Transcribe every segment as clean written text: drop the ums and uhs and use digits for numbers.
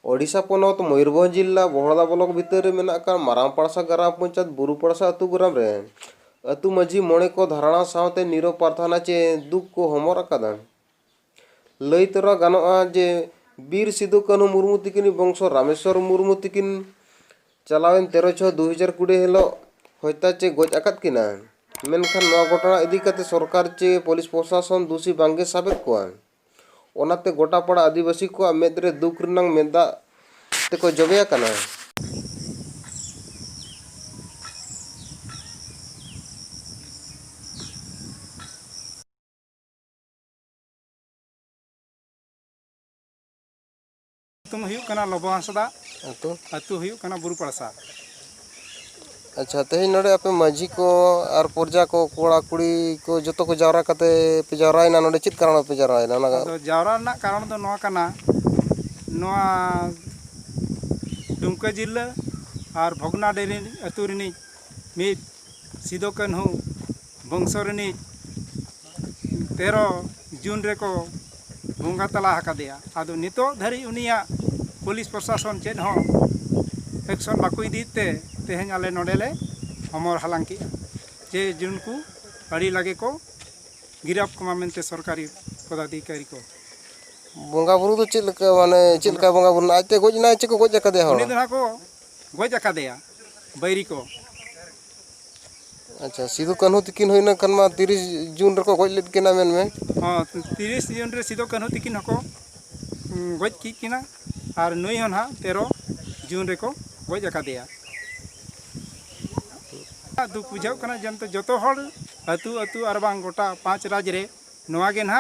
ओडिशा पनत मयूरभंज जिला बहड़ा ब्लॉक भितर में मारांगपाड़सा ग्राम पंचायत बुरुपाड़सा अतु ग्राम रे अतु माझी मणे को धारणा सावते नीरव प्रार्थना चे दुख को हमर अकादा लई तोरा गानोआ जे बीर सिदु कान्हू मुर्मू तिकिन वंश रामेश्वर मुर्मू तिकिन चलावेन 13/6/2020 हेलो हत्या चे गज आकाद किना मेनखान नवा घटना इदी काते सरकार चे पुलिस प्रशासन दोषी बांगे साबेत कोआ ओनाते गोटा पाड़ा आदिवासी को मेदरे दुख रनांग मेदा तेको जबेया कना तुम लोबो हांसदा अतु बुरुपाड़सा। अच्छा तेज नोड़े आपे माझी को और पर्जा को कोड़ा कुड़ी को जो को जावरा कते पे जावरायना नोड़े चित कारण पे जावरायना ना जावरा ना कारण दो नोआ कना नोआ दुमका जिला और भगना डेरी अतु रिनी मिद सिदो कान्हू वंश रिनी 13 जून रे को बंगा तला हकादेया आदो नितो धरी उनिया पुलिस प्रशासन चेद हो एक्शन बाको इदीते तेहें आले नोडेले हमर हालांग की जे जुनकू अड़ी लगे को गिरफ्त कमा मेनते सरकारी पदाधिकारी को बंगा बुरु तो चिलका माने चिलका बंगा बुरु आते गोजना चे को गोज कदे हो उनी दना को गोज कदेया बैरी को। अच्छा सिदु कान्हू तिकिन होइना कनमा 30 जून रे को गोज लेत केना मेन में हां 30 जून रे सिदु कान्हू तिकिन हको गोज की किना और नई हन हा 13 जून रे को गोज कदेया दुख बुझाव कना जनते जतो हर अतु अतु और बांग गोटा 5 राज्य रे नोआ गे ना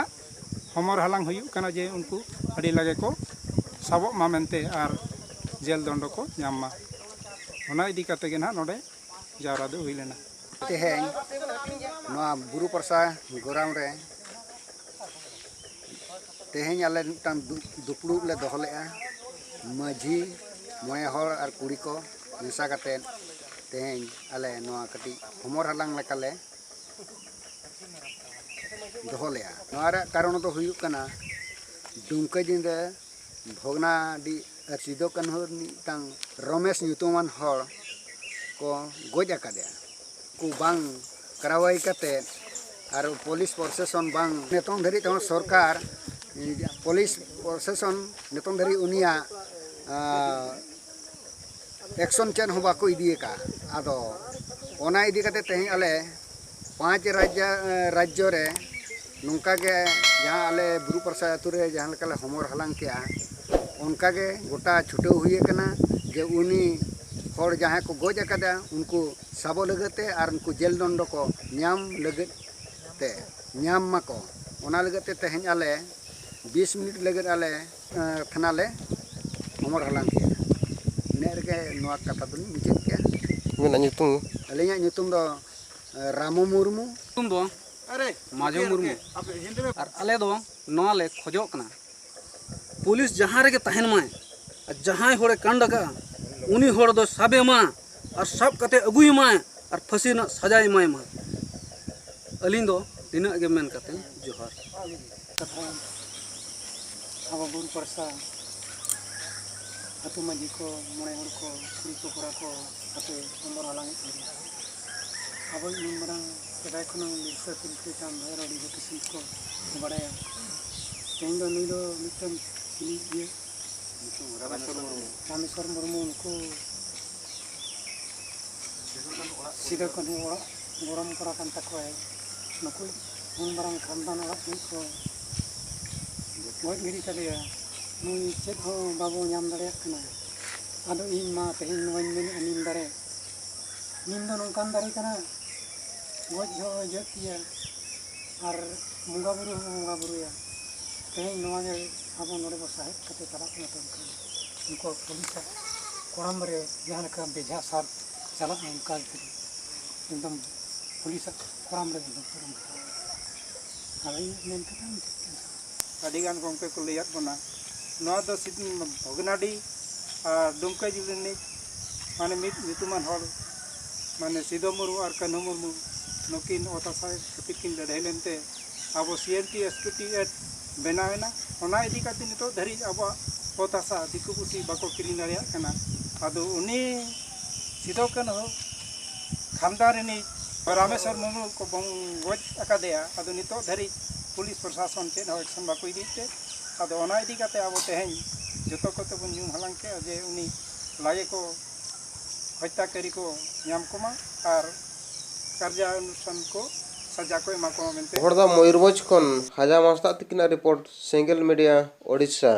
हमर हालांग हुयु कना जे उनको अड़ी लगे को साबो मा मेनते और जेल दंड को नामा ओना इदी कते गे ना नोडे जावरा दो हुई लेना तेहें नोआ बुरुपाड़सा गोराम रे तेहें आले मिटान दुपड़ुब ले दोहलेआ माझी मय हर और कुड़ी को मेसा कते तेहें आले नोआ कटी हमर हालांग लेकाले दोहलेआ नोआ रे कारण तो हुयु कना दुमका दिन रे भगना डी सिदो कान्हू मिटान रमेश ᱧᱩᱛᱩᱢᱟᱱ हर को गोज आकादेया को बांग करावाई कते और पुलिस प्रशासन बांग नेतों धरी तो सरकार पुलिस प्रशासन नेतों धरी उनिया एक्शन चेन हो बाको इदी का आदो ओना इदी कते तेहें आले 5 राज्य रे नोंका के जहां आले बुरुपाड़सा अतु रे जहां लेकाले हमर हालांग केआ उनका के गोटा छुटे हुए कना जे उनी हर जहां को गोज आकादा उनको साबो लगते और उनको जेल दंड को नाम लगते नाम माको ओना लगते तेहें आले 20 मिनट लगत आले थाना ले हमर हालांग के नेर के नोआ कथा दुनी मुचेत के मेना ᱧᱩᱛᱩᱢ अलिया ᱧᱩᱛᱩᱢ दो रामो मुर्मू तुम दो अरे माजो मुर्मू और आले दो नोआ ले खोजो कना पुलिस जहां रे के तहन माय जहां होड़े कांड का उनी होड़ दो साबे मा और सब कते अगुई मा और फांसी ना सजाय माय मा अलिन दो दिना के मेन कते जोहार अब बुरुपाड़सा अतु माझी को मणे हर को कुड़ी को कोरा को अते हमर हालांग अब इन मरंग सेदाय खनंग लिरसा तिलके चांद भैरडी जो किसी को बड़ाया तेन दो नुई दो मिटन ये रामेश्वर मुर्मू उनको सिदो कान्हू गरम करा कान तको है नुको उन मरंग खानदान अड़क को गोज गिरी कदेया नुई चेद हो बाबू नाम दाड़े कना आदो इन मा तेहें नोइन मेन अनिम दारे निम दो नोंकान दारे कना गोज हो जतिया और मुंगा बुरुया तेहें नोआ गे अब नोड़े बो साहेब कते चला कना तो उनको पुलिस कोड़म रे जहां का बेझा सार चला उनका एकदम पुलिस कोड़म रे एकदम हाई मेन कना अडिगान गंके को लेयात बना नोआ दो भगनाडी दुमका जिले माने मित ᱧᱩᱛᱩᱢᱟᱱ हर माने सिदो मुर्मू और कान्हू मुर्मू नुकिन ओतासा कतिकिन लड़ाई लेनते अब CNT SKT बनावेना ओना इदी काते नितो धरी अब ᱚᱛ ᱦᱟᱥᱟ ᱫᱤᱠᱩ ᱯᱩᱥᱤ ᱵᱟᱠᱚ ᱠᱤᱨᱤᱧ ᱫᱟᱲᱮᱭᱟᱜ ᱠᱟᱱᱟ ᱟᱫᱚ ᱩᱱᱤ ᱥᱤᱫᱩ ᱠᱟᱹᱱᱦᱩ ᱠᱷᱟᱢᱫᱟ ᱨᱤᱱᱤᱡ ᱨᱟᱢᱮᱥᱥᱚᱨ ᱢᱩᱨᱢᱩ ᱠᱚ ᱜᱚᱡ ᱟᱠᱟᱫᱮᱭᱟ ᱟᱫᱚ ᱱᱤᱛᱚᱜ ᱫᱷᱟᱹᱨᱤᱡ ᱯᱩᱞᱤᱥ ᱯᱨᱚᱥᱟᱥᱚᱱ ᱪᱮᱫ ᱦᱚᱸ ᱮᱠᱥᱚᱱ ᱵᱟᱠᱚ ᱤᱫᱤᱭᱮᱫ ᱛᱮ ᱟᱫᱚ ᱚᱱᱟ ᱤᱫᱤ ᱠᱟᱛᱮ ᱟᱵᱚ ᱛᱮᱦᱮᱧ ᱡᱚᱛᱚ ᱠᱚᱛᱮ ᱵᱚᱱ ᱧᱩᱢ ᱦᱟᱞᱟᱝ ᱠᱮᱜᱼᱟ ᱡᱮ ᱩᱱᱤ ᱞᱟᱭᱮ ᱠᱚ हत्याकारी को नाम कोमा और कार्यानुष्ठान को सजा को एमा कोमा मेनते मयूरभंज खन हाजा मास्ता तिकिना रिपोर्ट सेंगेल मीडिया ओडिशा।